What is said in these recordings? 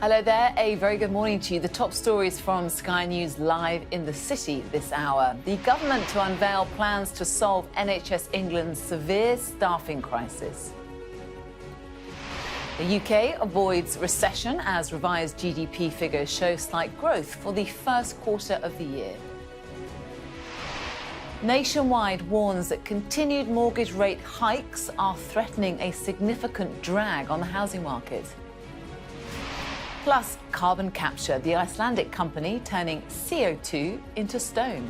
Hello there, a very good morning to you. The top stories from Sky News live in the city this hour. The government to unveil plans to solve NHS England's severe staffing crisis. The UK avoids recession as revised GDP figures show slight growth for the first quarter of the year. Nationwide warns that continued mortgage rate hikes are threatening a significant drag on the housing market. Plus, carbon capture, the Icelandic company turning CO2 into stone.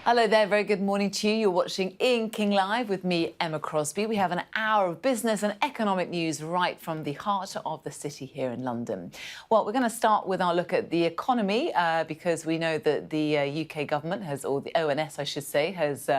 Hello there, very good morning to you. You're watching Ian King Live with me, Emma Crosby. We have an hour of business and economic news right from the heart of the city here in London. Well, we're going to start with our look at the economy because we know that the UK government has, or the ONS I should say, has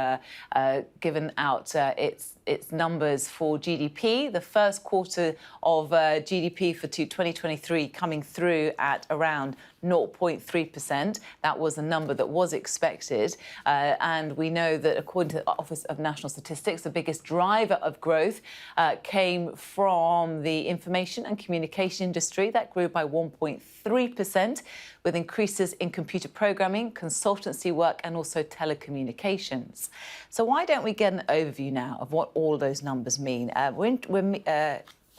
given out its numbers for GDP. The first quarter of GDP for 2023 coming through at around 0.3%. That was a number that was expected. And we know that according to the Office of National Statistics, the biggest driver of growth came from the information and communication industry. That grew by 1.3%, with increases in computer programming, consultancy work and also telecommunications. So why don't we get an overview now of what all those numbers mean?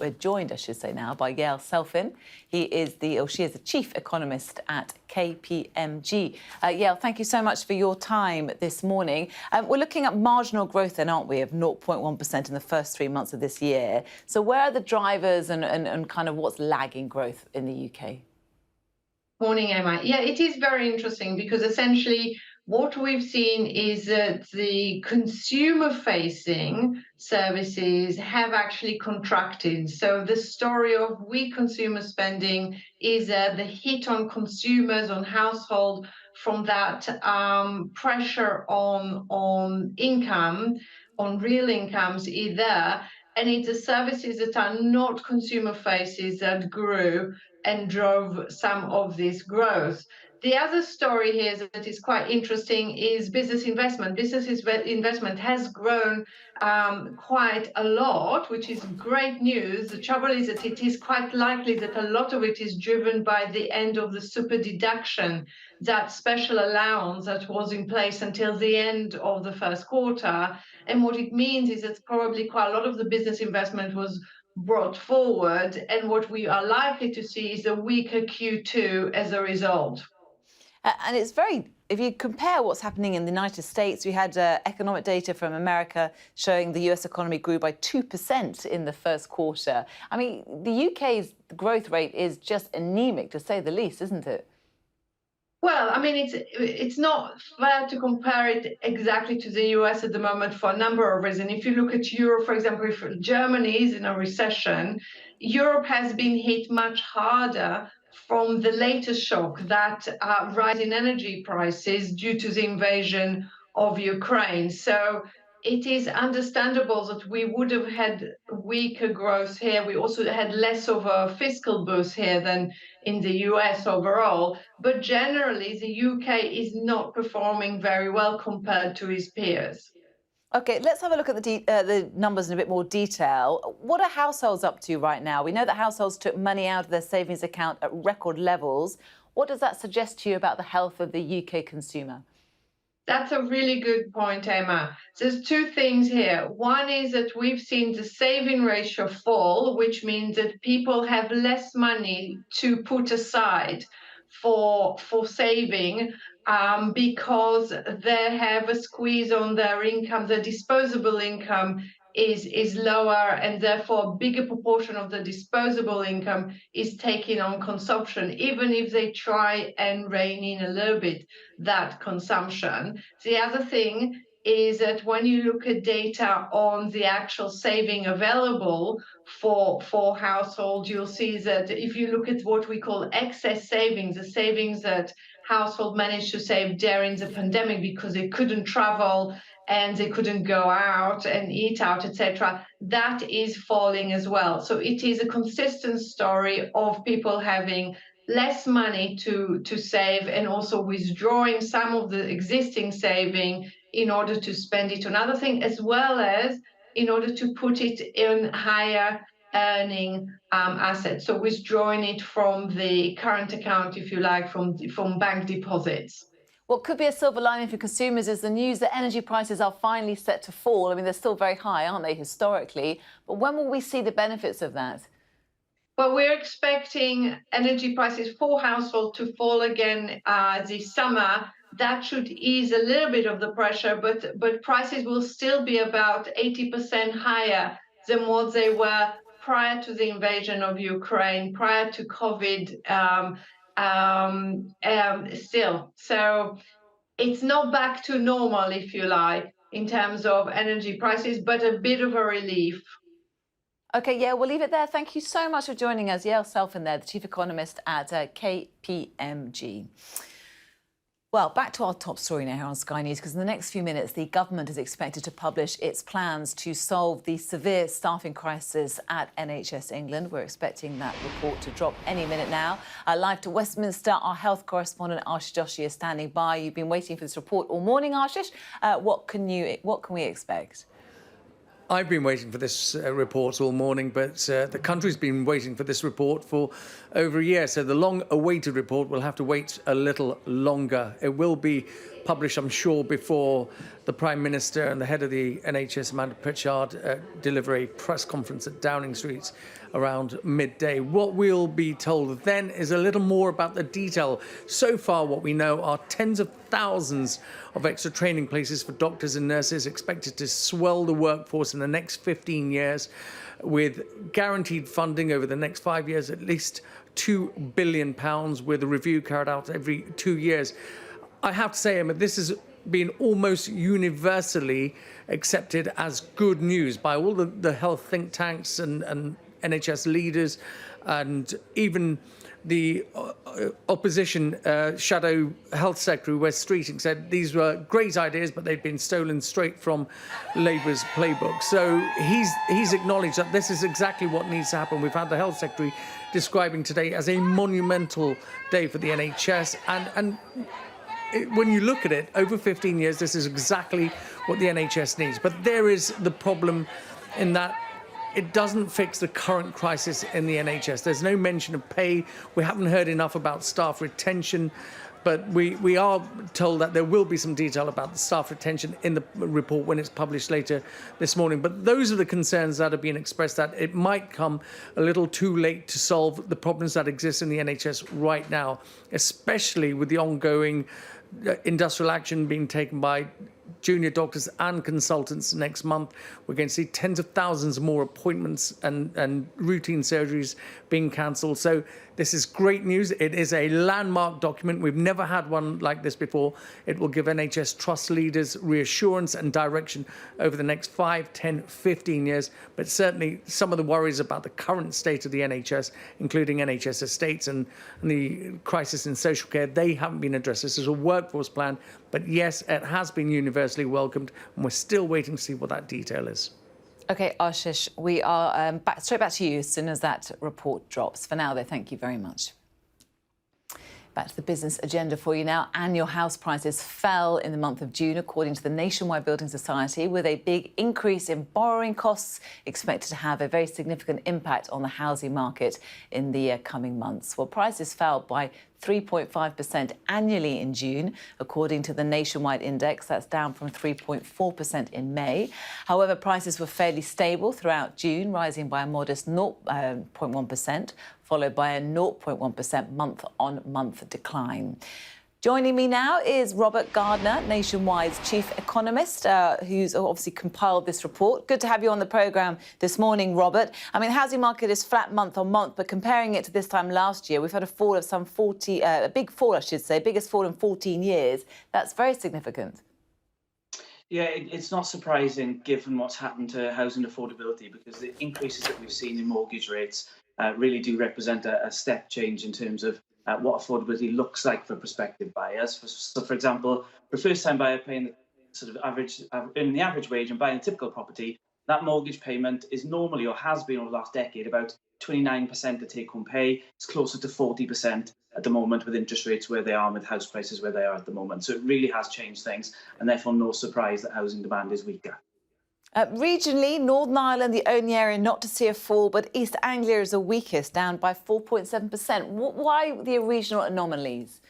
We're joined, I should say now, by Yates Sophie. She is the chief economist at KPMG. Yates, thank you so much for your time this morning. We're looking at marginal growth then, aren't we, of 0.1% in the first 3 months of this year. So where are the drivers and kind of what's lagging growth in the UK? Morning, Emma. Yeah, it is very interesting because essentially what we've seen is that the consumer-facing services have actually contracted. So the story of weak consumer spending is the hit on consumers, on household, from that pressure on income, on real incomes is there. And it's the services that are not consumer faces that grew and drove some of this growth. The other story here that is quite interesting is business investment. Business investment has grown quite a lot, which is great news. The trouble is that it is quite likely that a lot of it is driven by the end of the super deduction, that special allowance that was in place until the end of the first quarter. And what it means is that probably quite a lot of the business investment was brought forward, and what we are likely to see is a weaker Q2 as a result. And it's if you compare what's happening in the United States, we had economic data from America showing the US economy grew by 2% in the first quarter. I mean, the UK's growth rate is just anemic, to say the least, isn't it? Well, I mean, it's not fair to compare it exactly to the US at the moment for a number of reasons. If you look at Europe, for example, if Germany is in a recession, Europe has been hit much harder from the latest shock, that rise in energy prices due to the invasion of Ukraine. So it is understandable that we would have had weaker growth here. We also had less of a fiscal boost here than in the US overall. But generally, the UK is not performing very well compared to its peers. OK, let's have a look at the numbers in a bit more detail. What are households up to right now? We know that households took money out of their savings account at record levels. What does that suggest to you about the health of the UK consumer? That's a really good point, Emma. There's two things here. One is that we've seen the saving ratio fall, which means that people have less money to put aside for saving because they have a squeeze on their income. The disposable income is lower, and therefore a bigger proportion of the disposable income is taken on consumption, even if they try and rein in a little bit that consumption. The other thing is that when you look at data on the actual saving available for households, you'll see that if you look at what we call excess savings, the savings that household managed to save during the pandemic because they couldn't travel and they couldn't go out and eat out, etc., that is falling as well. So it is a consistent story of people having less money to save and also withdrawing some of the existing saving in order to spend it on other things, as well as in order to put it in higher earning assets. So withdrawing it from the current account, if you like, from bank deposits. What could be a silver lining for consumers is the news that energy prices are finally set to fall. I mean, they're still very high, aren't they, historically? But when will we see the benefits of that? Well, we're expecting energy prices for households to fall again this summer. That should ease a little bit of the pressure, but prices will still be about 80% higher than what they were prior to the invasion of Ukraine, prior to COVID. Still, so it's not back to normal, if you like, in terms of energy prices, but a bit of a relief. OK, yeah, we'll leave it there. Thank you so much for joining us. Yael Selfin there, the Chief Economist at KPMG. Well, back to our top story now here on Sky News, because in the next few minutes, the government is expected to publish its plans to solve the severe staffing crisis at NHS England. We're expecting that report to drop any minute now. Live to Westminster, our health correspondent Ashish Joshi is standing by. You've been waiting for this report all morning, Ashish. What can we expect? I've been waiting for this report all morning, but the country's been waiting for this report for over a year. So the long-awaited report will have to wait a little longer. It will be published, I'm sure, before the Prime Minister and the head of the NHS, Amanda Pritchard, deliver a press conference at Downing Street around midday. What we'll be told then is a little more about the detail. So far, what we know are tens of thousands of extra training places for doctors and nurses expected to swell the workforce in the next 15 years, with guaranteed funding over the next 5 years, at least £2 billion, with a review carried out every 2 years. I have to say, Emma, this has been almost universally accepted as good news by all the health think tanks and NHS leaders, and even the opposition shadow health secretary, Wes Streeting, said these were great ideas, but they'd been stolen straight from Labour's playbook. So he's acknowledged that this is exactly what needs to happen. We've had the health secretary describing today as a monumental day for the NHS, and when you look at it, over 15 years, this is exactly what the NHS needs. But there is the problem in that it doesn't fix the current crisis in the NHS. There's no mention of pay. We haven't heard enough about staff retention, but we are told that there will be some detail about the staff retention in the report when it's published later this morning. But those are the concerns that are being expressed, that it might come a little too late to solve the problems that exist in the NHS right now, especially with the ongoing industrial action being taken by junior doctors and consultants next month. We're going to see tens of thousands more appointments and routine surgeries being cancelled. So this is great news. It is a landmark document. We've never had one like this before. It will give NHS trust leaders reassurance and direction over the next 5, 10, 15 years. But certainly some of the worries about the current state of the NHS, including NHS estates and the crisis in social care, they haven't been addressed. This is a workforce plan. But yes, it has been universally welcomed, and we're still waiting to see what that detail is. OK, Ashish, we are straight back to you as soon as that report drops. For now, though, thank you very much. Back to the business agenda for you now. Annual house prices fell in the month of June, according to the Nationwide Building Society, with a big increase in borrowing costs expected to have a very significant impact on the housing market in the coming months. Well, prices fell by 3.5% annually in June, according to the nationwide index. That's down from 3.4% in May. However, prices were fairly stable throughout June, rising by a modest 0.1%, followed by a 0.1% month-on-month decline. Joining me now is Robert Gardner, Nationwide's chief economist, who's obviously compiled this report. Good to have you on the programme this morning, Robert. I mean, the housing market is flat month on month, but comparing it to this time last year, we've had a fall of some a big fall, I should say, biggest fall in 14 years. That's very significant. Yeah, it's not surprising given what's happened to housing affordability, because the increases that we've seen in mortgage rates really do represent a step change in terms of what affordability looks like for prospective buyers. So, for example, for a first-time buyer paying the sort of earning the average wage and buying a typical property, that mortgage payment is normally, or has been over the last decade, about 29% of take-home pay. It's closer to 40% at the moment with interest rates where they are, with house prices where they are at the moment. So it really has changed things, and therefore no surprise that housing demand is weaker. Regionally, Northern Ireland, the only area not to see a fall, but East Anglia is the weakest, down by 4.7%. Why the regional anomalies?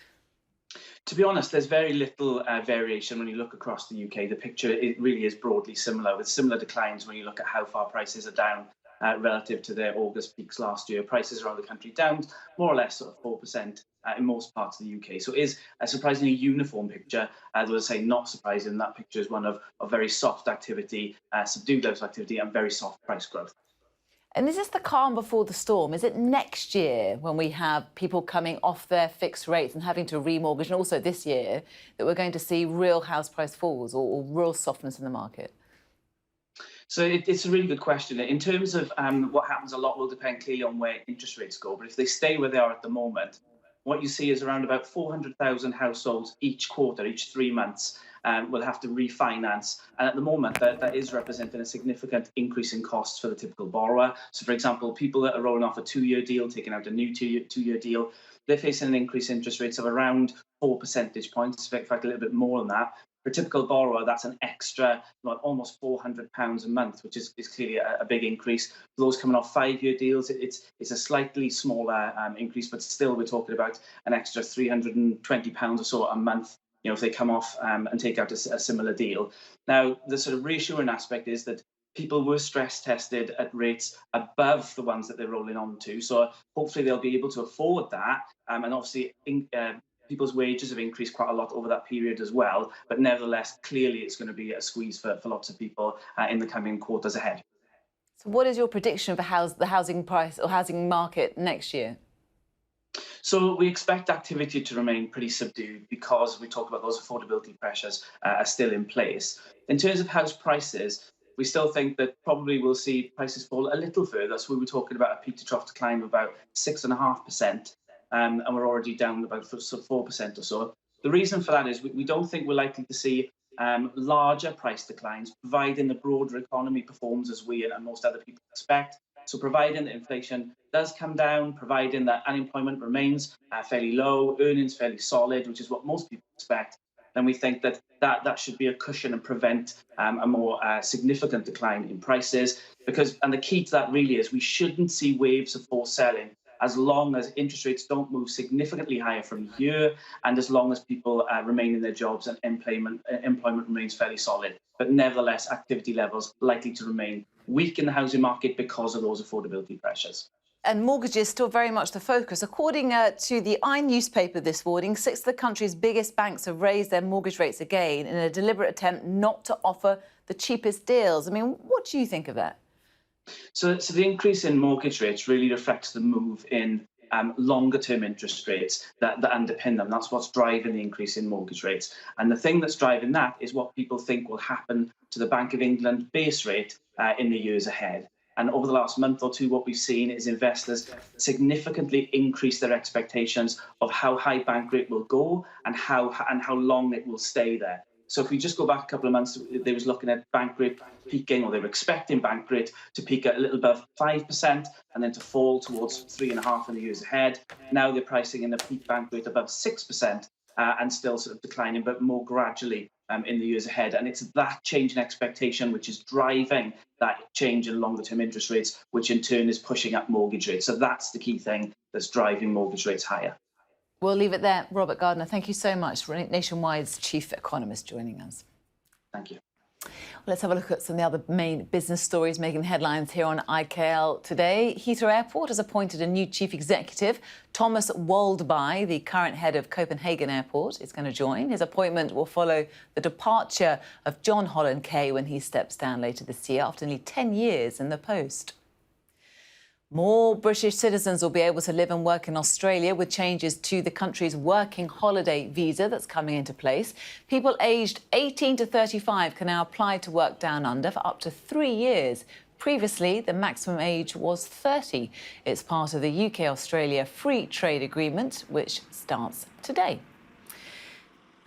To be honest, there's very little variation when you look across the UK. The picture, it really is broadly similar, with similar declines when you look at how far prices are down relative to their August peaks last year. Prices around the country down more or less sort of 4% in most parts of the UK. So it is a surprisingly uniform picture. As I was saying, not surprising, that picture is one of very soft activity, subdued levels of activity and very soft price growth. And is this the calm before the storm? Is it next year, when we have people coming off their fixed rates and having to remortgage, and also this year, that we're going to see real house price falls or real softness in the market? So it's a really good question. In terms of what happens, a lot will depend clearly on where interest rates go. But if they stay where they are at the moment, what you see is around about 400,000 households each quarter, each 3 months, will have to refinance. And at the moment, that is representing a significant increase in costs for the typical borrower. So, for example, people that are rolling off a 2-year deal, taking out a new two-year deal, they're facing an increase in interest rates of around 4 percentage points, in fact, a little bit more than that. For a typical borrower, that's an extra, almost £400 a month, which is clearly a big increase. For those coming off 5-year deals, it's a slightly smaller increase, but still we're talking about an extra £320 or so a month, if they come off and take out a similar deal. Now, the sort of reassuring aspect is that people were stress tested at rates above the ones that they're rolling on to. So hopefully they'll be able to afford that. And obviously, people's wages have increased quite a lot over that period as well. But nevertheless, clearly it's going to be a squeeze for lots of people in the coming quarters ahead. So what is your prediction for the housing price or housing market next year? So we expect activity to remain pretty subdued because we talk about those affordability pressures are still in place. In terms of house prices, we still think that probably we'll see prices fall a little further. So we were talking about a peak to trough decline of about 6.5%. And we're already down about 4% or so. The reason for that is we don't think we're likely to see larger price declines, providing the broader economy performs as we and most other people expect. So providing that inflation does come down, providing that unemployment remains fairly low, earnings fairly solid, which is what most people expect, then we think that should be a cushion and prevent a more significant decline in prices. And the key to that really is we shouldn't see waves of forced selling as long as interest rates don't move significantly higher from here, and as long as people remain in their jobs and employment remains fairly solid. But nevertheless, activity levels likely to remain weak in the housing market because of those affordability pressures. And mortgages still very much the focus. According to the newspaper this morning, 6 of the country's biggest banks have raised their mortgage rates again in a deliberate attempt not to offer the cheapest deals. I mean, what do you think of that? So the increase in mortgage rates really reflects the move in longer-term interest rates that underpin them. That's what's driving the increase in mortgage rates. And the thing that's driving that is what people think will happen to the Bank of England base rate in the years ahead. And over the last month or two, what we've seen is investors significantly increase their expectations of how high bank rate will go and how long it will stay there. So if we just go back a couple of months, they was looking at bank rate peaking, or they were expecting bank rate to peak at a little above 5% and then to fall towards 3.5% in the years ahead. Now they're pricing in a peak bank rate above 6% and still sort of declining, but more gradually in the years ahead. And it's that change in expectation which is driving that change in longer term interest rates, which in turn is pushing up mortgage rates. So that's the key thing that's driving mortgage rates higher. We'll leave it there. Robert Gardner, thank you so much. Nationwide's chief economist joining us. Thank you. Well, let's have a look at some of the other main business stories making headlines here on IKL today. Heathrow Airport has appointed a new chief executive. Thomas Waldby, the current head of Copenhagen Airport, is going to join. His appointment will follow the departure of John Holland Kay when he steps down later this year after nearly 10 years in the post. More British citizens will be able to live and work in Australia with changes to the country's working holiday visa that's coming into place. People aged 18 to 35 can now apply to work down under for up to 3 years. Previously, the maximum age was 30. It's part of the UK-Australia Free Trade Agreement, which starts today.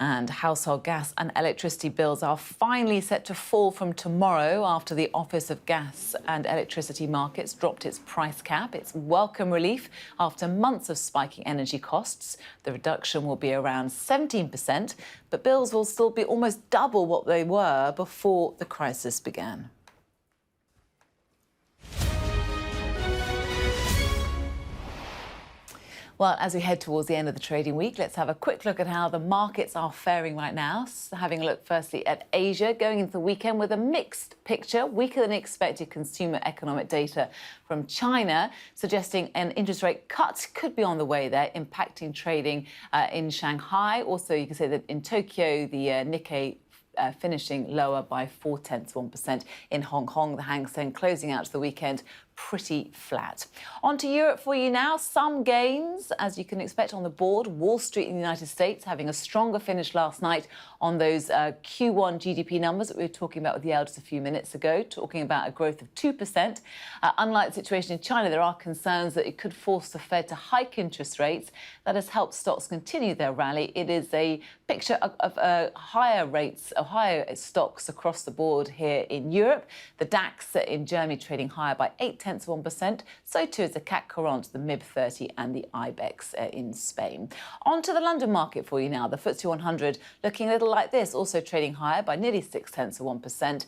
And household gas and electricity bills are finally set to fall from tomorrow after the Office of Gas and Electricity Markets dropped its price cap. It's welcome relief after months of spiking energy costs. The reduction will be around 17%, but bills will still be almost double what they were before the crisis began. Well, as we head towards the end of the trading week, let's have a quick look at how the markets are faring right now. So having a look firstly at Asia, going into the weekend with a mixed picture, weaker than expected consumer economic data from China, suggesting an interest rate cut could be on the way there, impacting trading in Shanghai. Also, you can say that in Tokyo, the Nikkei finishing lower by 0.4%. In Hong Kong, the Hang Seng closing out to the weekend pretty flat. On to Europe for you now. Some gains, as you can expect, on the board. Wall Street in the United States having a stronger finish last night on those Q1 GDP numbers that we were talking about with the elders a few minutes ago, talking about a growth of 2%. Unlike the situation in China, there are concerns that it could force the Fed to hike interest rates. That has helped stocks continue their rally. It is a picture of higher rates, of higher stocks across the board here in Europe. The DAX in Germany trading higher by 0.8%. So too is the CAC 40, the MIB 30 and the IBEX in Spain. On to the London market for you now. The FTSE 100 looking a little like this, also trading higher by nearly 0.6%.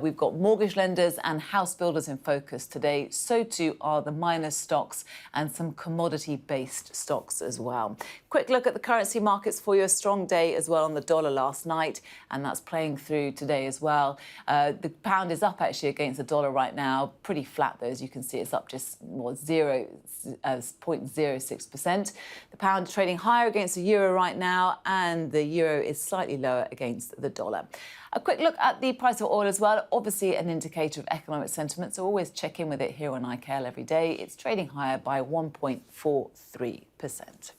We've got mortgage lenders and house builders in focus today. So too are the miners stocks and some commodity-based stocks as well. Quick look at the currency markets for you. A strong day as well on the dollar last night, and that's playing through today as well. The pound is up actually against the dollar right now, pretty flat though, as you can see. It's up just 0.06%. The pound trading higher against the euro right now, and the euro is slightly lower against the dollar. A quick look at the price of oil as well, obviously an indicator of economic sentiment, so always check in with it here on iCal every day. It's trading higher by 1.43%.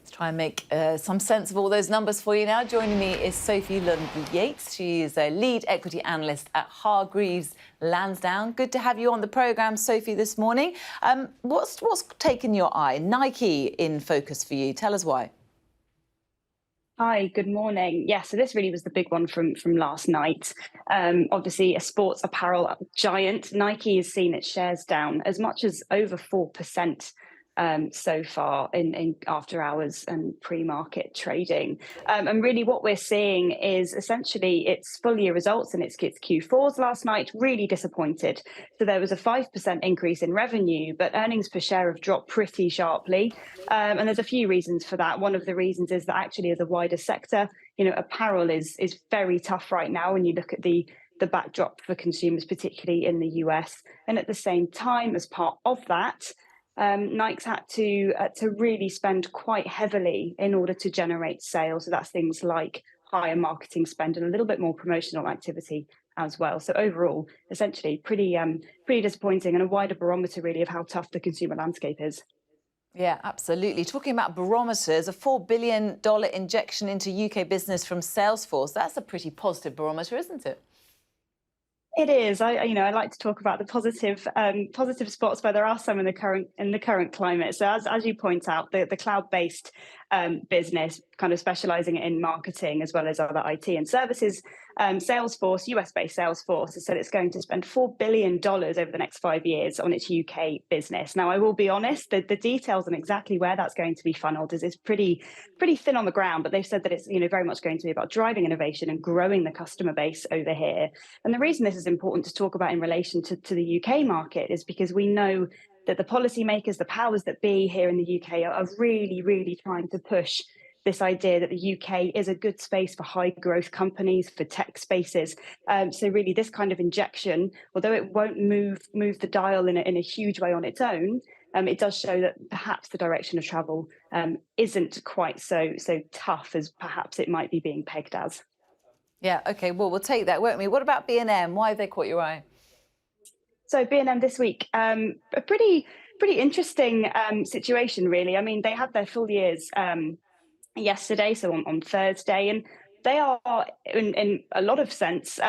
Let's try and make some sense of all those numbers for you now. Joining me is Sophie Yates. She is a lead equity analyst at Hargreaves Lansdown. Good to have you on the programme, Sophie, this morning. What's taken your eye? Nike in focus for you. Tell us why. Hi, good morning. Yeah, so this really was the big one from last night. Obviously, a sports apparel giant, Nike has seen its shares down as much as over 4% so far in after hours and pre-market trading. And really what we're seeing is essentially its full year results and its Q4s last night really disappointed. So there was a 5% increase in revenue, but earnings per share have dropped pretty sharply. And there's a few reasons for that. One of the reasons is that actually as a wider sector, apparel is very tough right now when you look at the backdrop for consumers, particularly in the US. And at the same time, as part of that, Nike's had to really spend quite heavily in order to generate sales. So that's things like higher marketing spend and a little bit more promotional activity as well. So overall, essentially pretty disappointing, and a wider barometer really of how tough the consumer landscape is. Yeah, absolutely. Talking about barometers, a $4 billion injection into UK business from Salesforce. That's a pretty positive barometer, isn't it? It is. I like to talk about the positive spots, but there are some in the current climate. So as you point out, the cloud-based business, kind of specialising in marketing as well as other IT and services, Salesforce, US-based Salesforce, has said it's going to spend $4 billion over the next 5 years on its UK business. Now, I will be honest, the details on exactly where that's going to be funneled is pretty thin on the ground, but they've said that it's very much going to be about driving innovation and growing the customer base over here. And the reason this is important to talk about in relation to the UK market is because we know that the policymakers, the powers that be here in the UK are really, really trying to push this idea that the UK is a good space for high growth companies, for tech spaces. So really this kind of injection, although it won't move the dial in a huge way on its own, it does show that perhaps the direction of travel isn't quite so tough as perhaps it might be being pegged as. Yeah, OK, well, we'll take that, won't we? What about B&M? Why have they caught your eye? So B&M this week, a pretty interesting situation, really. I mean, they had their full years yesterday, so on Thursday, and they are, in a lot of sense,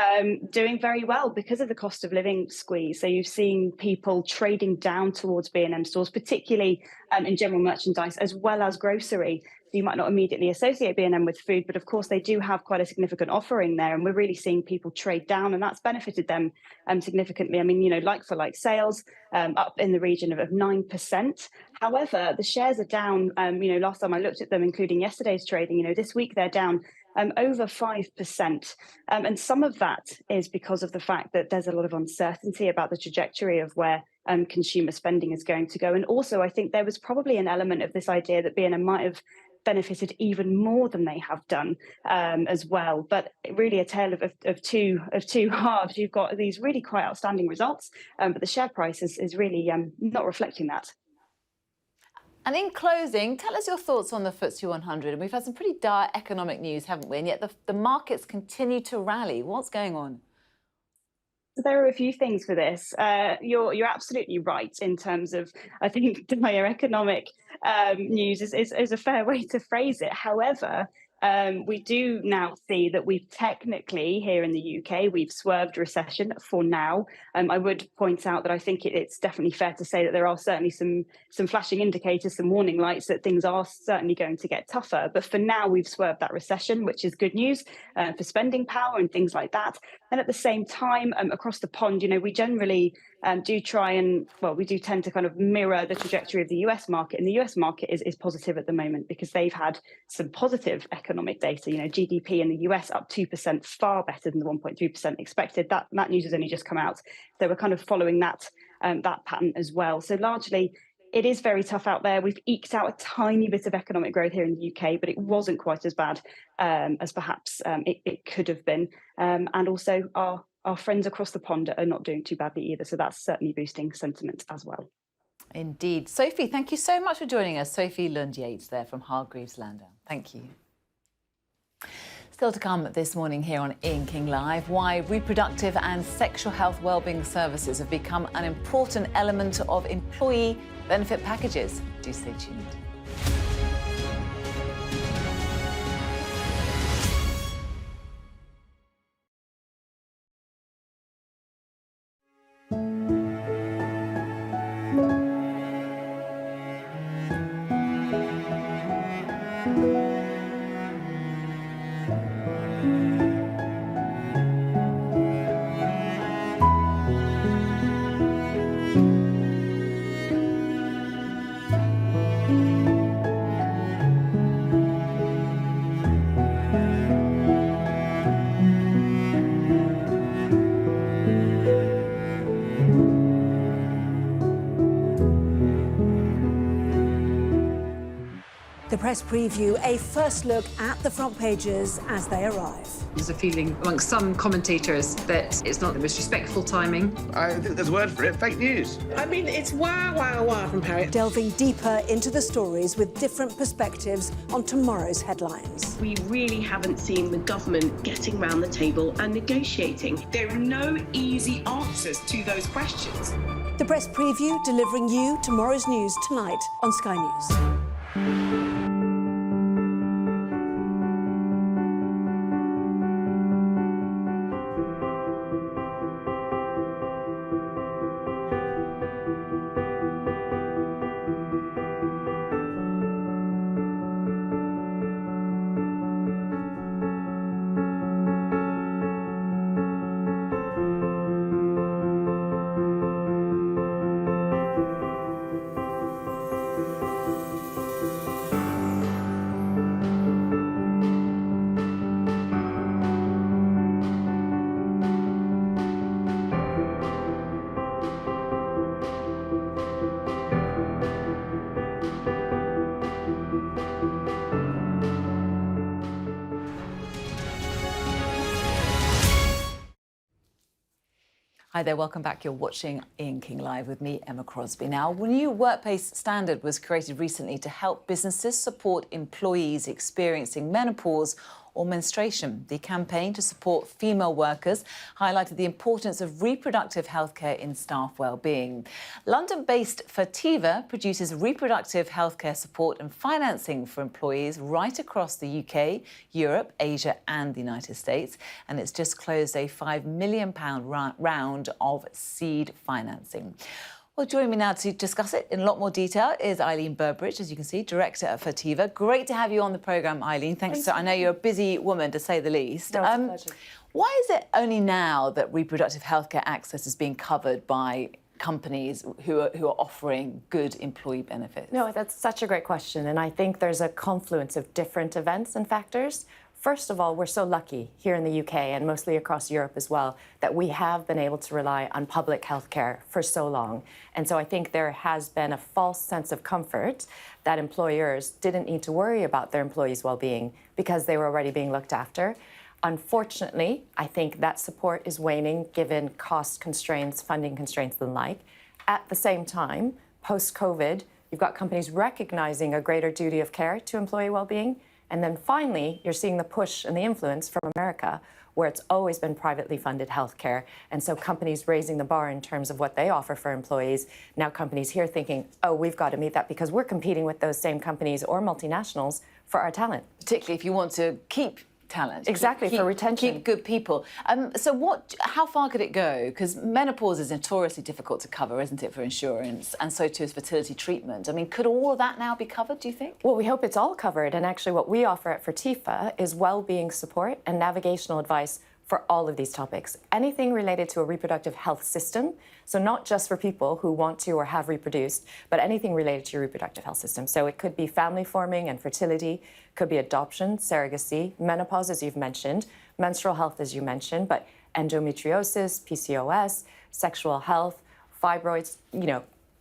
doing very well because of the cost of living squeeze. So you've seen people trading down towards B&M stores, particularly in general merchandise, as well as grocery. So you might not immediately associate B&M with food, but of course they do have quite a significant offering there. And we're really seeing people trade down, and that's benefited them significantly. I mean, like-for-like sales up in the region of 9%. However, the shares are down, last time I looked at them, including yesterday's trading, this week they're down over 5%. And some of that is because of the fact that there's a lot of uncertainty about the trajectory of where consumer spending is going to go. And also, I think there was probably an element of this idea that B&M might have benefited even more than they have done as well. But really a tale of two halves. You've got these really quite outstanding results, but the share price is really not reflecting that. And in closing, tell us your thoughts on the FTSE 100. And we've had some pretty dire economic news, haven't we? And yet the markets continue to rally. What's going on? There are a few things for this. You're absolutely right in terms of, I think, dire economic news is a fair way to phrase it. However, we do now see that we've technically, here in the UK, we've swerved recession for now. I would point out that I think it's definitely fair to say that there are certainly some flashing indicators, some warning lights that things are certainly going to get tougher. But for now, we've swerved that recession, which is good news for spending power and things like that. And at the same time, across the pond, we generally do tend to kind of mirror the trajectory of the US market. And the US market is positive at the moment because they've had some positive economic data. GDP in the US up 2%, far better than the 1.3% expected. That news has only just come out. So we're kind of following that pattern as well. So largely, it is very tough out there. We've eked out a tiny bit of economic growth here in the UK, but it wasn't quite as bad as perhaps it could have been. And also our friends across the pond are not doing too badly either. So that's certainly boosting sentiment as well. Indeed. Sophie, thank you so much for joining us. Sophie Lund-Yates there from Hargreaves Landau. Thank you. Still to come this morning here on Ian King Live, why reproductive and sexual health wellbeing services have become an important element of employee benefit packages. Do stay tuned. The press preview, a first look at the front pages as they arrive. There's a feeling amongst some commentators that it's not the most respectful timing. I think there's a word for it, fake news. I mean, it's wow, wow, wow from Harriet. Delving deeper into the stories with different perspectives on tomorrow's headlines. We really haven't seen the government getting round the table and negotiating. There are no easy answers to those questions. The press preview delivering you tomorrow's news tonight on Sky News. Hi there, welcome back. You're watching Ian King Live with me, Emma Crosby. Now, a new workplace standard was created recently to help businesses support employees experiencing menopause or menstruation. The campaign to support female workers highlighted the importance of reproductive healthcare in staff well-being. London-based Fertiva produces reproductive healthcare support and financing for employees right across the UK, Europe, Asia and the United States. And it's just closed a £5 million round of seed financing. Well, joining me now to discuss it in a lot more detail is Eileen Burbridge, as you can see, Director at Fertiva. Great to have you on the programme, Eileen. Thanks. I know you're a busy woman, to say the least. No, it's a pleasure. Why is it only now that reproductive healthcare access is being covered by companies who are offering good employee benefits? No, that's such a great question. And I think there's a confluence of different events and factors. First of all, we're so lucky here in the UK and mostly across Europe as well that we have been able to rely on public healthcare for so long. And so I think there has been a false sense of comfort that employers didn't need to worry about their employees' well-being because they were already being looked after. Unfortunately, I think that support is waning given cost constraints, funding constraints and the like. At the same time, post-COVID, you've got companies recognizing a greater duty of care to employee well-being. And then finally, you're seeing the push and the influence from America, where it's always been privately funded healthcare. And so companies raising the bar in terms of what they offer for employees. Now companies here thinking, oh, we've got to meet that because we're competing with those same companies or multinationals for our talent. Particularly if you want to keep talent. Exactly, for retention. Keep good people. So how far could it go? Because menopause is notoriously difficult to cover, isn't it, for insurance? And so too is fertility treatment. I mean, could all of that now be covered, do you think? Well, we hope it's all covered. And actually what we offer at Fertiva is well-being support and navigational advice for all of these topics. Anything related to a reproductive health system, so not just for people who want to or have reproduced, but anything related to your reproductive health system. So it could be family forming and fertility, could be adoption, surrogacy, menopause, as you've mentioned, menstrual health, as you mentioned, but endometriosis, PCOS, sexual health, fibroids,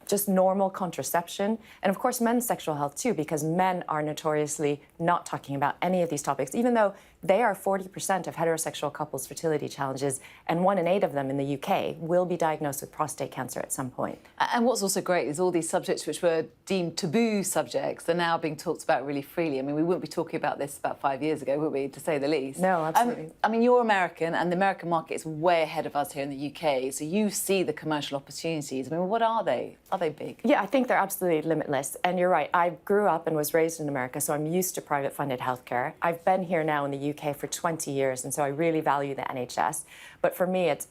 just normal contraception, and of course men's sexual health too, because men are notoriously not talking about any of these topics, even though they are 40% of heterosexual couples' fertility challenges, and 1 in 8 of them in the UK will be diagnosed with prostate cancer at some point. And what's also great is all these subjects which were deemed taboo subjects are now being talked about really freely. I mean, we wouldn't be talking about this about 5 years ago, would we, to say the least? No, absolutely. I mean, you're American, and the American market is way ahead of us here in the UK, so you see the commercial opportunities. I mean, what are they? Are they big? Yeah, I think they're absolutely limitless. And you're right, I grew up and was raised in America, so I'm used to private funded healthcare. I've been here now in the UK for 20 years, and so I really value the NHS. But for me, it's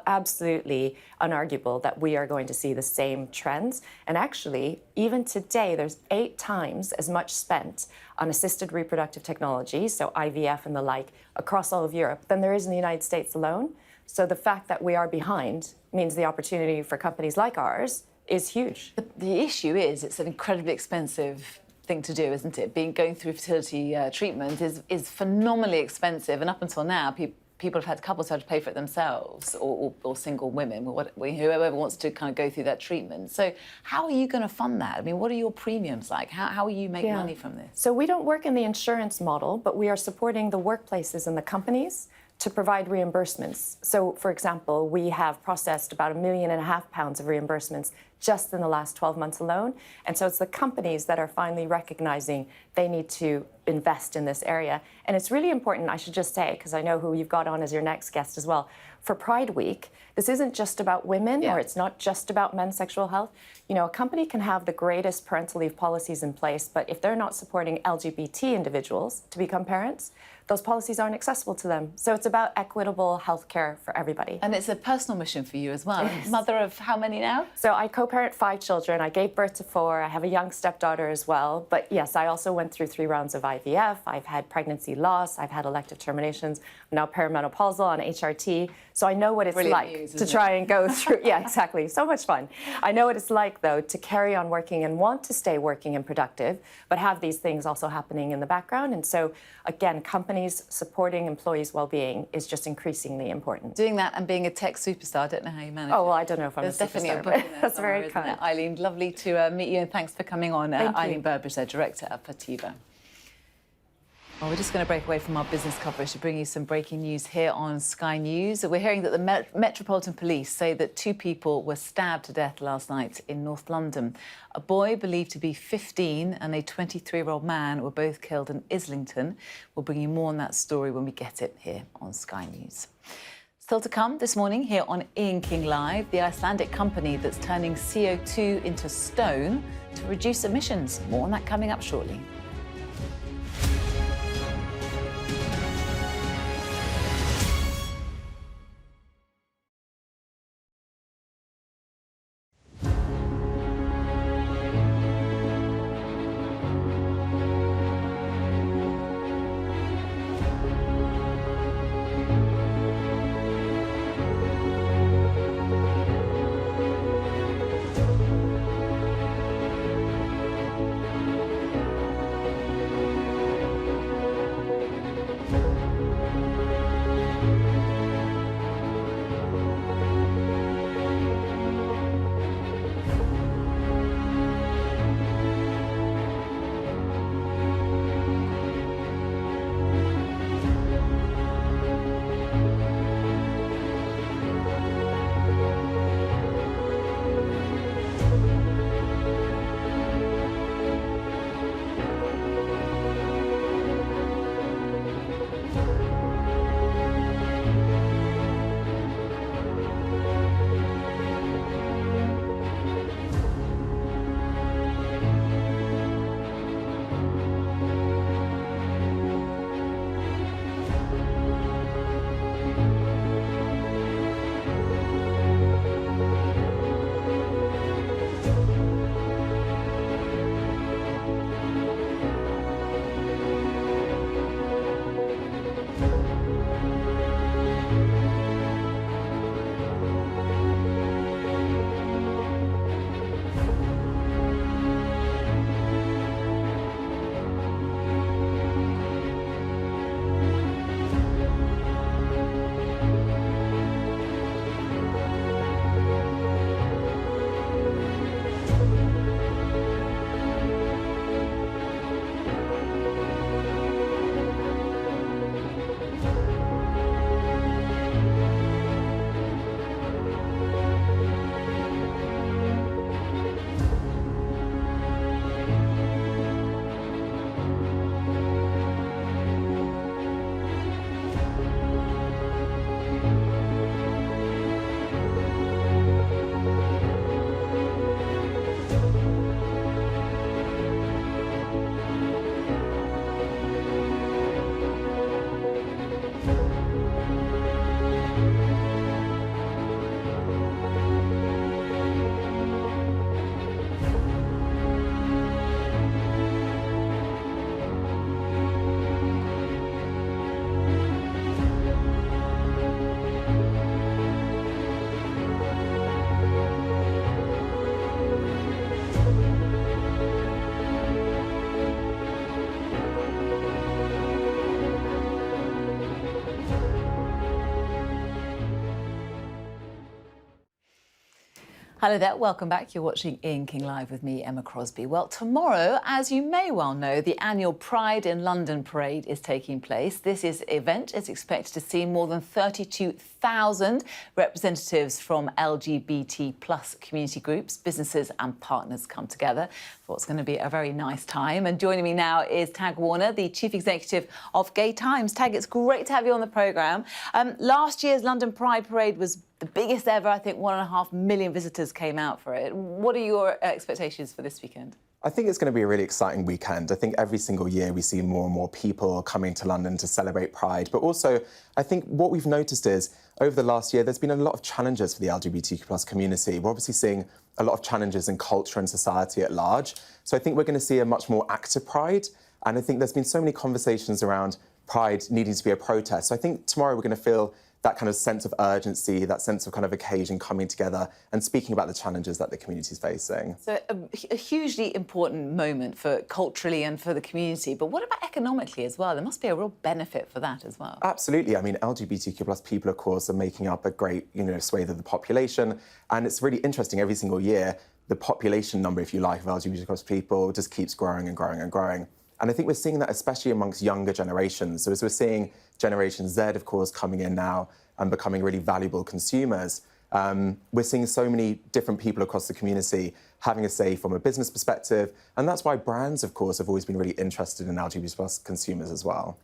absolutely unarguable that we are going to see the same trends. And actually, even today, there's 8 times as much spent on assisted reproductive technology, so IVF and the like, across all of Europe than there is in the United States alone. So the fact that we are behind means the opportunity for companies like ours is huge. The issue is it's an incredibly expensive thing to do, isn't it? Going through fertility treatment is phenomenally expensive, and up until now, couples have to pay for it themselves, or single women, or whoever wants to kind of go through that treatment. So how are you going to fund that? I mean, what are your premiums like? How will you make money from this? So we don't work in the insurance model, but we are supporting the workplaces and the companies to provide reimbursements. So, for example, we have processed about £1.5 million of reimbursements just in the last 12 months alone. And so it's the companies that are finally recognizing they need to invest in this area. And it's really important, I should just say, because I know who you've got on as your next guest as well, for Pride Week, this isn't just about women, or it's not just about men's sexual health. A company can have the greatest parental leave policies in place, but if they're not supporting LGBT individuals to become parents, those policies aren't accessible to them. So it's about equitable healthcare for everybody. And it's a personal mission for you as well. Yes. Mother of how many now? So I co-parent 5 children. I gave birth to 4. I have a young stepdaughter as well. But yes, I also went through 3 rounds of IVF. I've had pregnancy loss. I've had elective terminations. I'm now perimenopausal on HRT. So I know what it's like to try and go through. Yeah, exactly. So much fun. I know what it's like, though, to carry on working and want to stay working and productive, but have these things also happening in the background. And so, again, companies supporting employees' well-being is just increasingly important. Doing that and being a tech superstar, I don't know how you manage it. Oh, well, I don't know if I'm a superstar. There's definitely a book in there. That's very kind. Eileen, lovely to meet you, and thanks for coming on. Eileen Burbridge, Director at Fertiva. Well, we're just going to break away from our business coverage to bring you some breaking news here on Sky News. We're hearing that the Metropolitan Police say that 2 people were stabbed to death last night in North London. A boy believed to be 15 and a 23-year-old man were both killed in Islington. We'll bring you more on that story when we get it here on Sky News. Still to come this morning here on Ian King Live, the Icelandic company that's turning CO2 into stone to reduce emissions. More on that coming up shortly. Hello there, welcome back. You're watching Ian King Live with me, Emma Crosby. Well, tomorrow, as you may well know, the annual Pride in London parade is taking place. This event is expected to see more than 32,000 representatives from LGBT plus community groups, businesses and partners come together for what's going to be a very nice time. And joining me now is Tag Warner, the Chief Executive of Gay Times. Tag, it's great to have you on the programme. Last year's London Pride parade was the biggest ever. I think 1.5 million visitors came out for it. What are your expectations for this weekend? I think it's going to be a really exciting weekend. I think every single year we see more and more people coming to London to celebrate Pride. But also, I think what we've noticed is over the last year, there's been a lot of challenges for the LGBTQ plus community. We're obviously seeing a lot of challenges in culture and society at large. So I think we're going to see a much more active Pride. And I think there's been so many conversations around Pride needing to be a protest. So I think tomorrow we're going to feel that kind of sense of urgency, that sense of kind of occasion coming together and speaking about the challenges that the community is facing. So a hugely important moment for culturally and for the community, but what about economically as well? There must be a real benefit for that as well. Absolutely. I mean, LGBTQ plus people, of course, are making up a great, swathe of the population. And it's really interesting every single year, the population number, if you like, of LGBTQ plus people just keeps growing and growing and growing. And I think we're seeing that especially amongst younger generations. So as we're seeing Generation Z, of course, coming in now and becoming really valuable consumers, we're seeing so many different people across the community having a say from a business perspective. And that's why brands, of course, have always been really interested in LGBT+ consumers as well.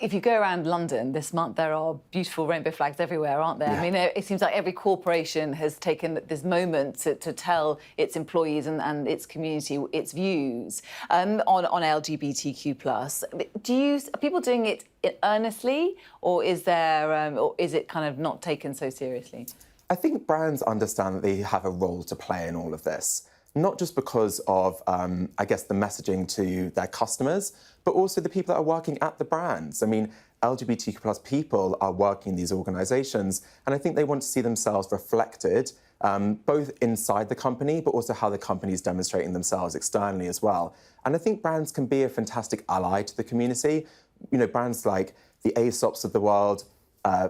If you go around London this month, there are beautiful rainbow flags everywhere, aren't there? Yeah. I mean, it seems like every corporation has taken this moment to tell its employees and its community its views on LGBTQ+. Are people doing it earnestly, or is it kind of not taken so seriously? I think brands understand that they have a role to play in all of this. Not just because of, I guess, the messaging to their customers, but also the people that are working at the brands. I mean, LGBTQ+ people are working in these organisations, and I think they want to see themselves reflected, both inside the company, but also how the company is demonstrating themselves externally as well. And I think brands can be a fantastic ally to the community. You know, brands like the Aesops of the world,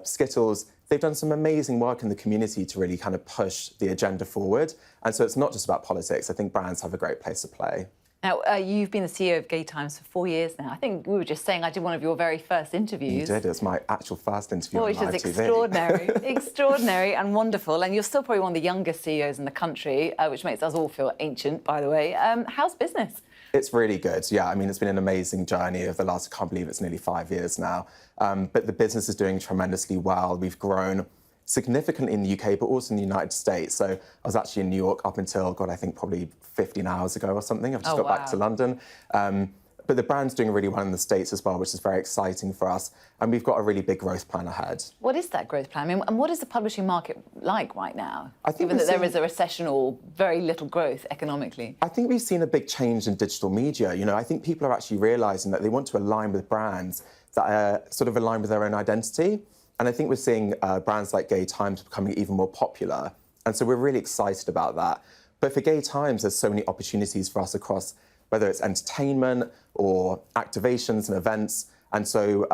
Skittles, they've done some amazing work in the community to really kind of push the agenda forward. And so it's not just about politics. I think brands have a great place to play. Now, you've been the CEO of Gay Times for 4 years now. I think we were just saying I did one of your very first interviews. You did. It was my actual first interview on live TV. Which is extraordinary, extraordinary and wonderful. And you're still probably one of the youngest CEOs in the country, which makes us all feel ancient, by the way. How's business? It's really good, yeah. I mean, it's been an amazing journey over the last, I can't believe it's nearly 5 years now. But the business is doing tremendously well. We've grown significantly in the UK, but also in the United States. So I was actually in New York up until, God, I think probably 15 hours ago or something. I've just got back to London. But the brand's doing really well in the States as well, which is very exciting for us. And we've got a really big growth plan ahead. What is that growth plan? I mean, and what is the publishing market like right now, I think given that there is a recession or very little growth economically? I think we've seen a big change in digital media. You know, I think people are actually realising that they want to align with brands that are sort of aligned with their own identity. And I think we're seeing brands like Gay Times becoming even more popular. And so we're really excited about that. But for Gay Times, there's so many opportunities for us across whether it's entertainment or activations and events. And so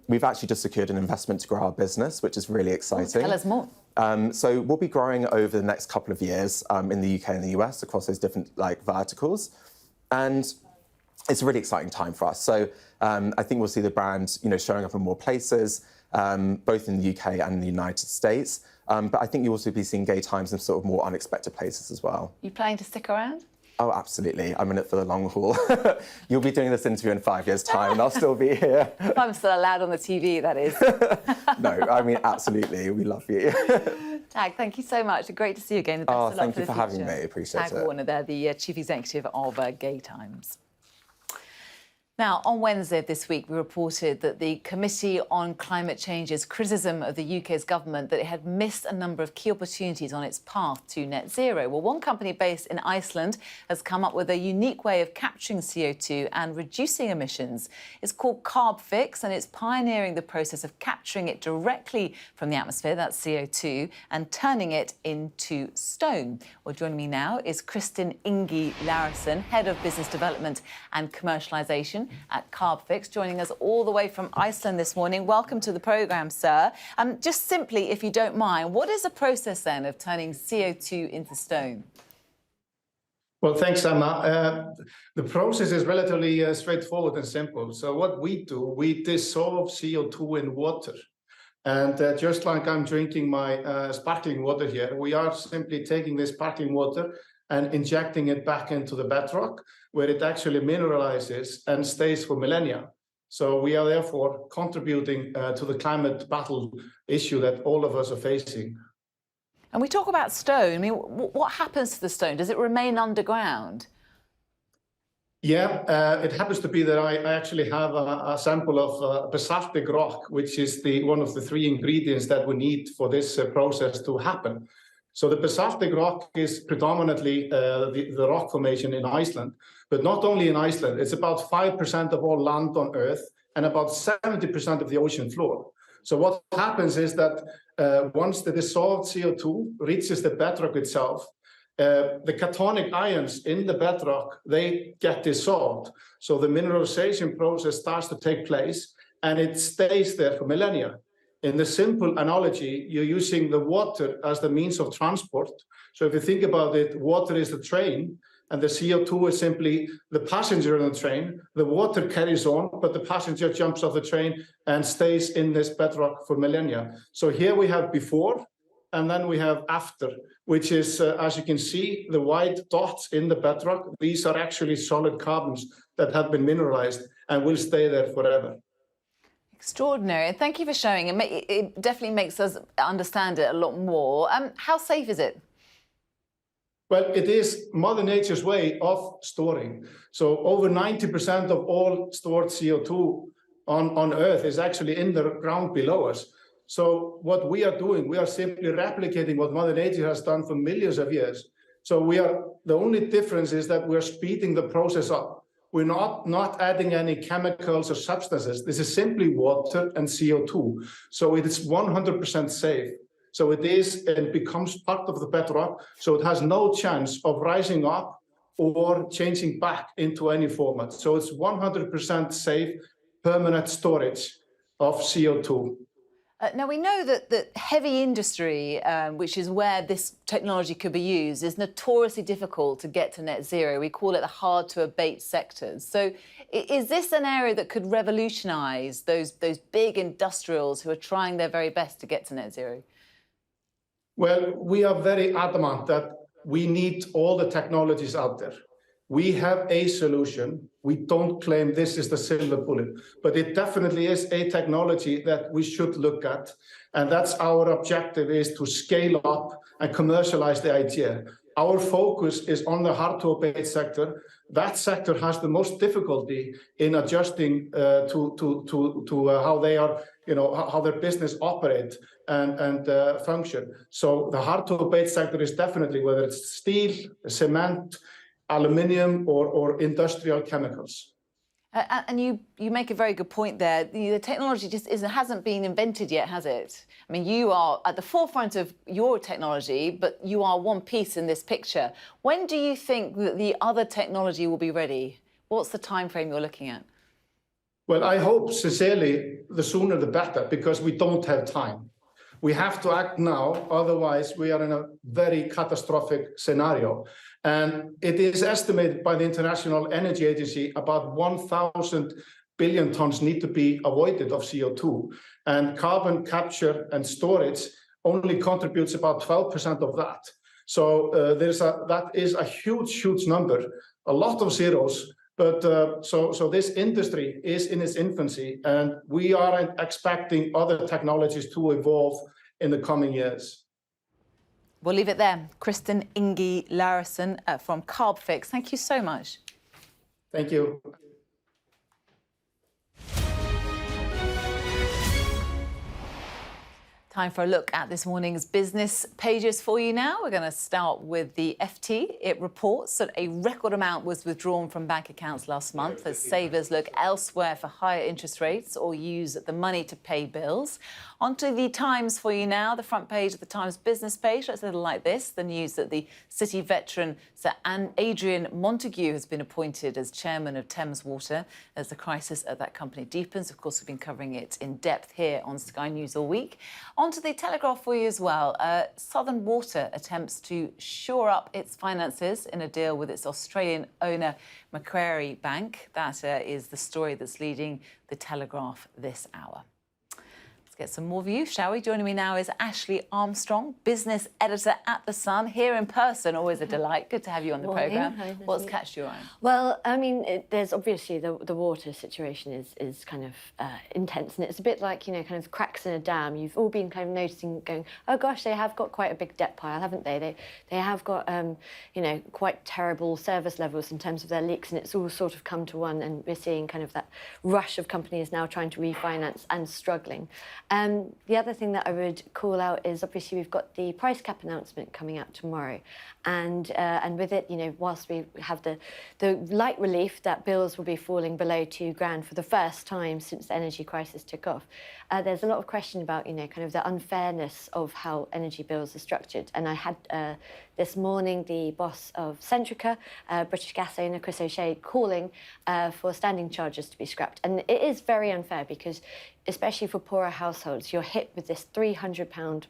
we've actually just secured an investment to grow our business, which is really exciting. Tell us more. So we'll be growing over the next couple of years in the UK and the US across those different verticals. And it's a really exciting time for us. So I think we'll see the brand, showing up in more places, both in the UK and in the United States. But I think you'll also be seeing Gay Times in sort of more unexpected places as well. You planning to stick around? Oh, absolutely. I'm in it for the long haul. You'll be doing this interview in 5 years' time and I'll still be here. If I'm still allowed on the TV, that is. No, I mean, absolutely. We love you. Tag, thank you so much. Great to see you again. The best of luck thank for you the for having future. me. Appreciate it. Tag Warner there, the Chief Executive of Gay Times. Now, on Wednesday of this week, we reported that the Committee on Climate Change's criticism of the UK's government that it had missed a number of key opportunities on its path to net zero. Well, one company based in Iceland has come up with a unique way of capturing CO2 and reducing emissions. It's called CarbFix, and it's pioneering the process of capturing it directly from the atmosphere, that's CO2, and turning it into stone. Well, joining me now is Kristen Ingi Larson, Head of Business Development and Commercialisation at CarbFix, joining us all the way from Iceland this morning. Welcome to the programme, sir. Just simply, if you don't mind, what is the process then of turning CO2 into stone? Well, thanks, Emma. The process is relatively straightforward and simple. So what we do, we dissolve CO2 in water. And just like I'm drinking my sparkling water here, we are simply taking this sparkling water and injecting it back into the bedrock, where it actually mineralizes and stays for millennia. So we are therefore contributing to the climate battle issue that all of us are facing. And we talk about stone. I mean, what happens to the stone? Does it remain underground? Yeah, it happens to be that I actually have a sample of basaltic rock, which is one of the 3 ingredients that we need for this process to happen. So the basaltic rock is predominantly the rock formation in Iceland, but not only in Iceland. It's about 5% of all land on Earth and about 70% of the ocean floor. So what happens is that once the dissolved CO2 reaches the bedrock itself, the cationic ions in the bedrock, they get dissolved. So the mineralization process starts to take place and it stays there for millennia. In the simple analogy, you're using the water as the means of transport. So if you think about it, water is the train And the CO2 is simply the passenger on the train. The water carries on, but the passenger jumps off the train and stays in this bedrock for millennia. So here we have before, and then we have after, which is, as you can see, the white dots in the bedrock. These are actually solid carbons that have been mineralized and will stay there forever. Extraordinary. Thank you for showing. It definitely makes us understand it a lot more. How safe is it? Well, it is Mother Nature's way of storing. So over 90% of all stored CO2 on Earth is actually in the ground below us. So what we are doing, we are simply replicating what Mother Nature has done for millions of years. So the only difference is that we're speeding the process up. We're not adding any chemicals or substances. This is simply water and CO2. So it is 100% safe. So it is and becomes part of the bedrock. So it has no chance of rising up or changing back into any format. So it's 100% safe, permanent storage of CO2. Now, we know that heavy industry, which is where this technology could be used, is notoriously difficult to get to net zero. We call it the hard-to-abate sectors. So is this an area that could revolutionise those big industrials who are trying their very best to get to net zero? Well, we are very adamant that we need all the technologies out there. We have a solution. We don't claim this is the silver bullet, but it definitely is a technology that we should look at. And that's our objective, is to scale up and commercialize the idea. Our focus is on the hard-to-abate sector. That sector has the most difficulty in adjusting to how they are, how their business operate and function. So the hard-to-abate sector is definitely, whether it's steel, cement, aluminium, or industrial chemicals. And you make a very good point there. The technology just hasn't been invented yet, has it? I mean, you are at the forefront of your technology, but you are one piece in this picture. When do you think that the other technology will be ready? What's the time frame you're looking at? Well, I hope sincerely the sooner the better, because we don't have time. We have to act now, otherwise we are in a very catastrophic scenario. And it is estimated by the International Energy Agency about 1,000 billion tons need to be avoided of CO2. And carbon capture and storage only contributes about 12% of that. So that is a huge, huge number, a lot of zeros. But so this industry is in its infancy, and we are expecting other technologies to evolve in the coming years. We'll leave it there. Kristen, Ingi, Larson from CarbFix, thank you so much. Thank you. Time for a look at this morning's business pages for you now. We're going to start with the FT. It reports that a record amount was withdrawn from bank accounts last month as savers look elsewhere for higher interest rates or use the money to pay bills. Onto the Times for you now. The front page of the Times business page looks a little like this. The news that the City veteran Sir Adrian Montague has been appointed as chairman of Thames Water as the crisis at that company deepens. Of course, we've been covering it in depth here on Sky News all week. Onto the Telegraph for you as well. Southern Water attempts to shore up its finances in a deal with its Australian owner Macquarie Bank. That is the story that's leading the Telegraph this hour. Get some more views, shall we? Joining me now is Ashley Armstrong, business editor at The Sun, here in person. Always a delight. Good to have you on the programme. What's catched your eye? Well, I mean, there's obviously the water situation is kind of intense, and it's a bit like, kind of cracks in a dam. You've all been kind of noticing, going, oh gosh, they have got quite a big debt pile, haven't they? They have got, quite terrible service levels in terms of their leaks, and it's all sort of come to one, and we're seeing kind of that rush of companies now trying to refinance and struggling. The other thing that I would call out is obviously we've got the price cap announcement coming out tomorrow, and with it, whilst we have the light relief that bills will be falling below £2,000 for the first time since the energy crisis took off, there's a lot of question about kind of the unfairness of how energy bills are structured. And I had this morning the boss of Centrica, British gas owner Chris O'Shea, calling for standing charges to be scrapped, and it is very unfair because, especially for poorer households, you're hit with this £300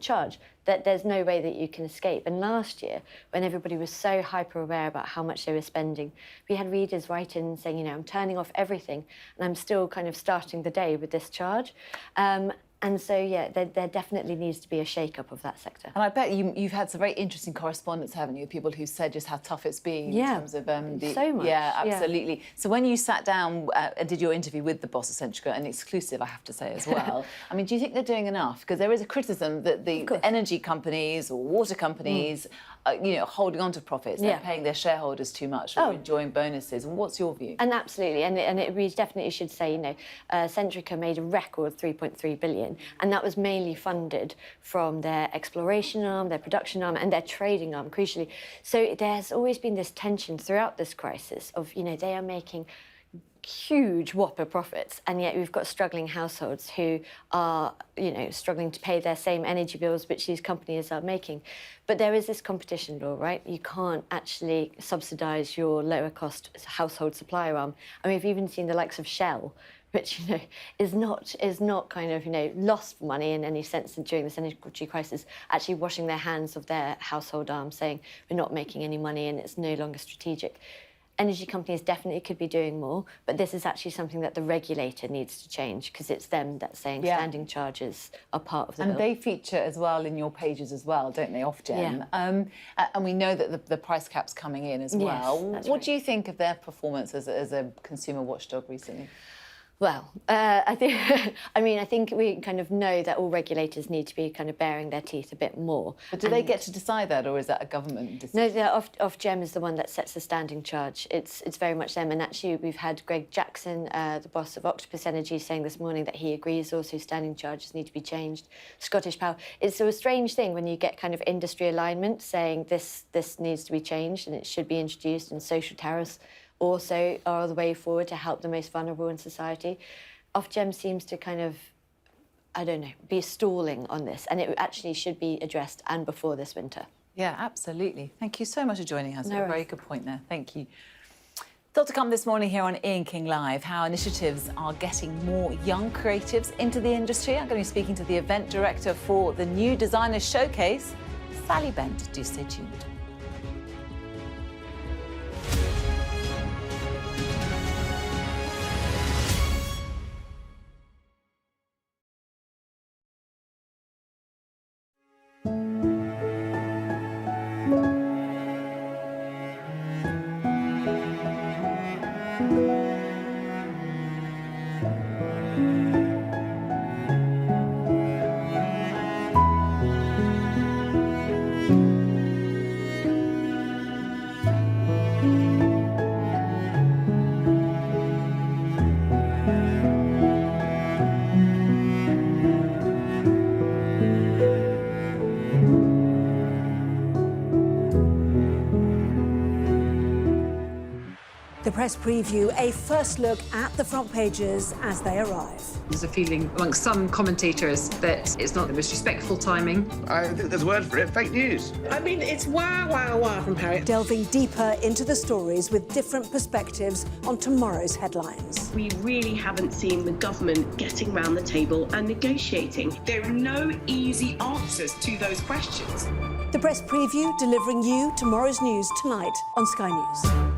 charge, that there's no way that you can escape. And last year, when everybody was so hyper aware about how much they were spending, we had readers write in saying, you know, I'm turning off everything and I'm still kind of starting the day with this charge. And so, yeah, there definitely needs to be a shake-up of that sector. And I bet you've had some very interesting correspondence, haven't you? People who said just how tough it's been in terms of so much. Yeah, absolutely. Yeah. So when you sat down and did your interview with the boss, essentially, an exclusive, I have to say as well. I mean, do you think they're doing enough? Because there is a criticism that the energy companies or water companies, you know, holding on to profits, they're paying their shareholders too much, or enjoying bonuses. And what's your view? And absolutely, and we definitely should say, you know, Centrica made a record 3.3 billion. And that was mainly funded from their exploration arm, their production arm, and their trading arm, crucially. So there's always been this tension throughout this crisis of, you know, they are making huge whopper profits, and yet we've got struggling households who are, you know, struggling to pay their same energy bills which these companies are making. But there is this competition law, right? You can't actually subsidise your lower cost household supplier arm. I mean, we've even seen the likes of Shell, which, you know, is not kind of, you know, lost money in any sense during this energy crisis, actually washing their hands of their household arm, saying we're not making any money and it's no longer strategic. Energy companies definitely could be doing more, but this is actually something that the regulator needs to change, because it's them that's saying standing charges are part of the bill. And they feature as well in your pages as well, don't they, Ofgem? And we know that the price cap's coming in as well. Yes, what do you think of their performance as a consumer watchdog recently? Well, I think we kind of know that all regulators need to be kind of baring their teeth a bit more. But do they get to decide that, or is that a government decision? No, Ofgem is the one that sets the standing charge. It's very much them. And actually, we've had Greg Jackson, the boss of Octopus Energy, saying this morning that he agrees also standing charges need to be changed. Scottish Power. It's a strange thing when you get kind of industry alignment saying this needs to be changed and it should be introduced, and social tariffs also are the way forward to help the most vulnerable in society. Ofgem seems to kind of, I don't know, be stalling on this, and it actually should be addressed and before this winter. Yeah, absolutely. Thank you so much for joining us. No A very good point there. Thank you. Still to come this morning here on Ian King Live, how initiatives are getting more young creatives into the industry. I'm going to be speaking to the event director for the new Designers Showcase, Sally Bent. Do stay tuned. The press preview, a first look at the front pages as they arrive. There's a feeling amongst some commentators that it's not the most respectful timing. I think there's a word for it, fake news. I mean, it's wow from Harriet. Delving deeper into the stories with different perspectives on tomorrow's headlines. We really haven't seen the government getting round the table and negotiating. There are no easy answers to those questions. The press preview delivering you tomorrow's news tonight on Sky News.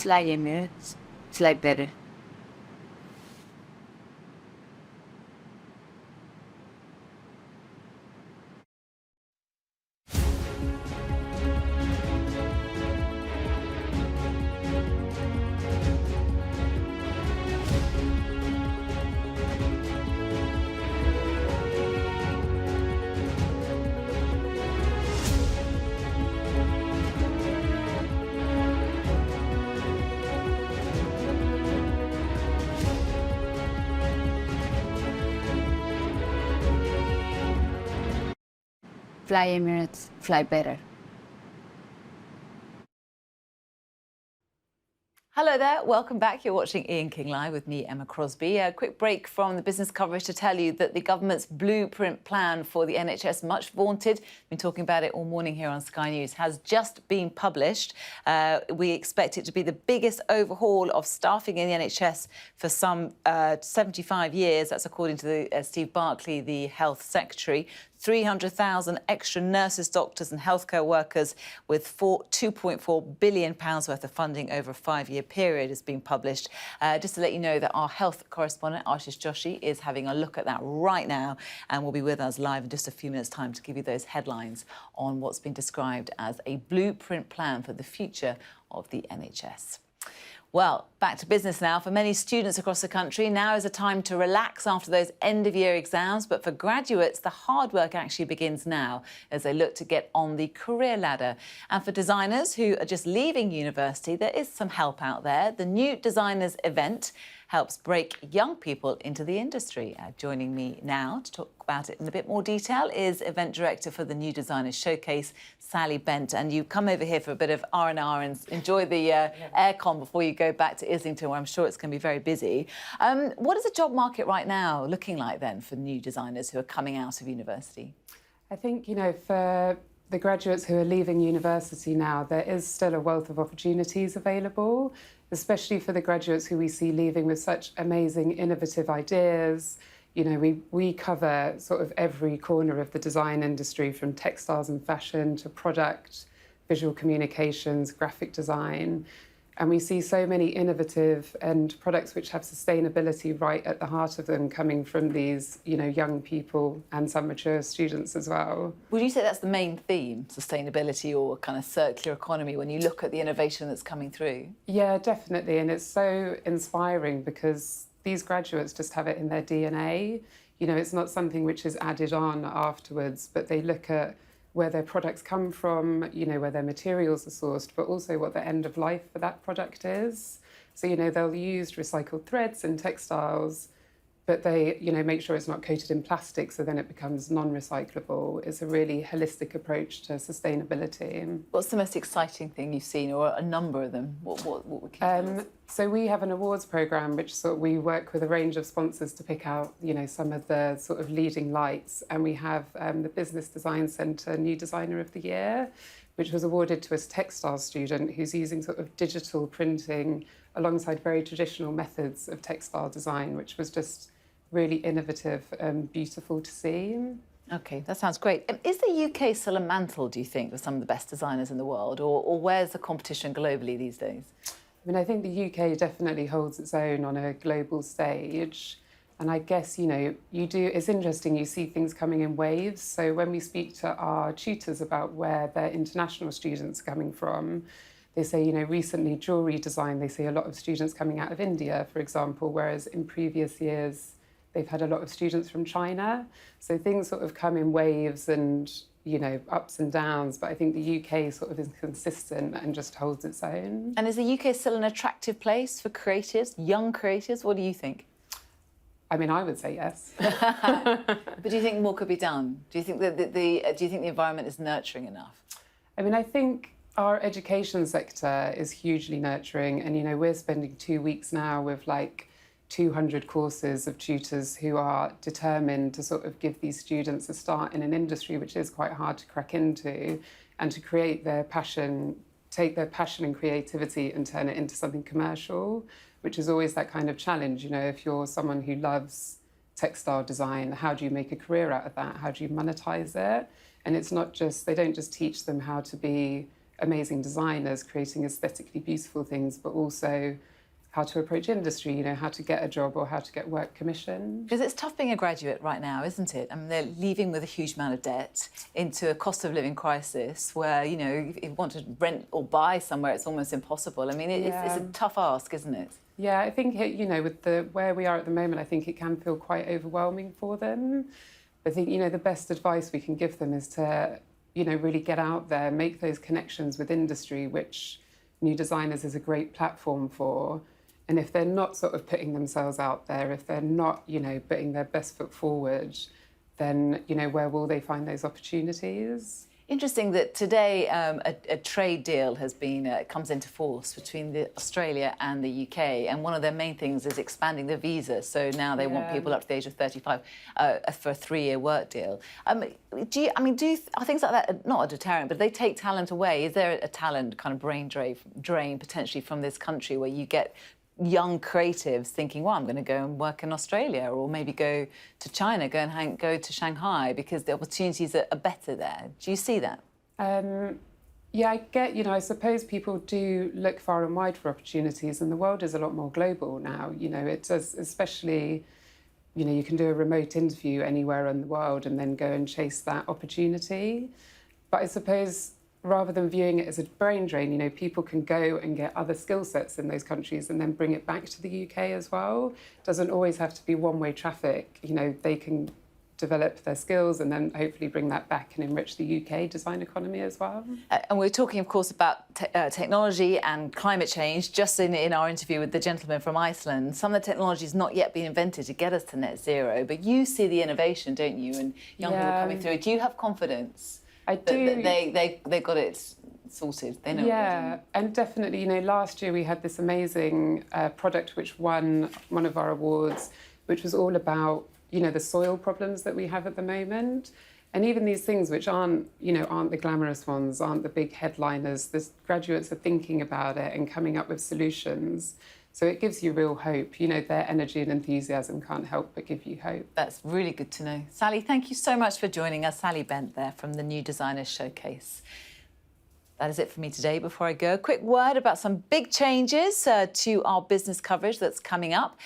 Fly Emirates, fly better. Fly Emirates, fly better. Hello there, welcome back. You're watching Ian King Live with me, Emma Crosby. A quick break from the business coverage to tell you that the government's blueprint plan for the NHS, much vaunted, been talking about it all morning here on Sky News, has just been published. We expect it to be the biggest overhaul of staffing in the NHS for some 75 years. That's according to Steve Barclay, the Health Secretary. 300,000 extra nurses, doctors and healthcare workers with £2.4 billion worth of funding over a 5-year period has been published. Just to let you know that our health correspondent, Ashish Joshi, is having a look at that right now and will be with us live in just a few minutes' time to give you those headlines on what's been described as a blueprint plan for the future of the NHS. Well, back to business now. For many students across the country, now is a time to relax after those end-of-year exams. But for graduates, the hard work actually begins now as they look to get on the career ladder. And for designers who are just leaving university, there is some help out there. The New Designers event helps break young people into the industry. Joining me now to talk about it in a bit more detail is event director for the New Designers Showcase, Sally Bent. And you come over here for a bit of R&R and enjoy the aircon before you go back to Islington, where I'm sure it's going to be very busy. What is the job market right now looking like then for new designers who are coming out of university? I think, you know, for the graduates who are leaving university now, there is still a wealth of opportunities available, especially for the graduates who we see leaving with such amazing, innovative ideas. You know, we cover sort of every corner of the design industry, from textiles and fashion to product, visual communications, graphic design. And we see so many innovative and products which have sustainability right at the heart of them, coming from these, you know, young people and some mature students as well. Would you say that's the main theme, sustainability or kind of circular economy, when you look at the innovation that's coming through? Yeah, definitely. And it's so inspiring because these graduates just have it in their DNA. You know, it's not something which is added on afterwards, but they look at where their products come from, you know, where their materials are sourced, but also what the end of life for that product is. So, you know, they'll use recycled threads and textiles, but they, you know, make sure it's not coated in plastic, so then it becomes non-recyclable. It's a really holistic approach to sustainability. What's the most exciting thing you've seen, or a number of them? What can you tell us? So we have an awards programme which we work with a range of sponsors to pick out, you know, some of the sort of leading lights. And we have the Business Design Centre New Designer of the Year, which was awarded to a textile student who's using sort of digital printing alongside very traditional methods of textile design, which was just really innovative and beautiful to see. OK, that sounds great. Is the UK still a mantle, do you think, with some of the best designers in the world, or where's the competition globally these days? I mean, I think the UK definitely holds its own on a global stage. And I guess, you know, it's interesting, you see things coming in waves. So when we speak to our tutors about where their international students are coming from, they say, you know, recently jewellery design, they see a lot of students coming out of India, for example, whereas in previous years, they've had a lot of students from China. So things sort of come in waves and, you know, ups and downs, but I think the UK sort of is consistent and just holds its own. And is the UK still an attractive place for creatives, young creatives? What do you think? I mean, I would say yes. But do you think more could be done? Do you think that the environment is nurturing enough? I mean, I think our education sector is hugely nurturing, and, you know, we're spending 2 weeks now with like 200 courses of tutors who are determined to sort of give these students a start in an industry which is quite hard to crack into, and to create their passion, take their passion and creativity and turn it into something commercial, which is always that kind of challenge. You know, if you're someone who loves textile design, how do you make a career out of that? How do you monetize it? And it's not just, they don't just teach them how to be amazing designers creating aesthetically beautiful things, but also how to approach industry, you know, how to get a job or how to get work commissioned. Because it's tough being a graduate right now, isn't it? I mean, they're leaving with a huge amount of debt into a cost of living crisis where, you know, if you want to rent or buy somewhere, it's almost impossible. I mean, it's a tough ask, isn't it? Yeah, I think, you know, with where we are at the moment, I think it can feel quite overwhelming for them. I think, you know, the best advice we can give them is to, you know, really get out there, make those connections with industry, which New Designers is a great platform for. And if they're not sort of putting themselves out there, if they're not, you know, putting their best foot forward, then, you know, where will they find those opportunities? Interesting that today a trade deal has been comes into force between Australia and the UK, and one of their main things is expanding the visa. So now they want people up to the age of 35 for a 3-year work deal. Are things like that not a deterrent, but they take talent away? Is there a talent kind of brain drain potentially from this country where you get young creatives thinking, well, I'm going to go and work in Australia, or maybe go to China, go to Shanghai, because the opportunities are better there? Do you see that? Yeah, I get, you know, I suppose people do look far and wide for opportunities, and the world is a lot more global now. You know, it does, especially, you know, you can do a remote interview anywhere in the world and then go and chase that opportunity. But I suppose rather than viewing it as a brain drain, you know, people can go and get other skill sets in those countries and then bring it back to the UK as well. It doesn't always have to be one-way traffic. You know, they can develop their skills and then hopefully bring that back and enrich the UK design economy as well. And we're talking, of course, about technology and climate change. Just in our interview with the gentleman from Iceland, some of the technology has not yet been invented to get us to net zero, but you see the innovation, don't you? And young people coming through. Do you have confidence? I do. They got it sorted. They know. Yeah, and definitely, you know, last year we had this amazing product which won one of our awards, which was all about, you know, the soil problems that we have at the moment. And even these things which aren't the glamorous ones, aren't the big headliners, the graduates are thinking about it and coming up with solutions. So it gives you real hope. You know, their energy and enthusiasm can't help but give you hope. That's really good to know. Sally, thank you so much for joining us. Sally Bent there from the New Designers Showcase. That is it for me today. Before I go, a quick word about some big changes to our business coverage that's coming up.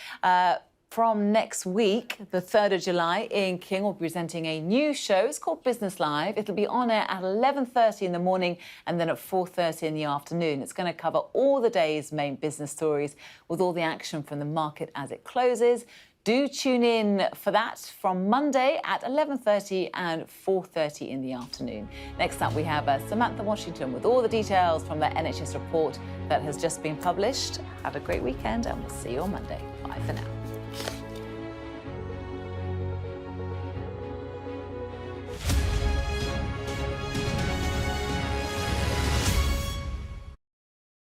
From next week, the 3rd of July, Ian King will be presenting a new show. It's called Business Live. It'll be on air at 11:30 in the morning and then at 4:30 in the afternoon. It's going to cover all the day's main business stories with all the action from the market as it closes. Do tune in for that from Monday at 11:30 and 4:30 in the afternoon. Next up, we have Samantha Washington with all the details from the NHS report that has just been published. Have a great weekend and we'll see you on Monday. Bye for now.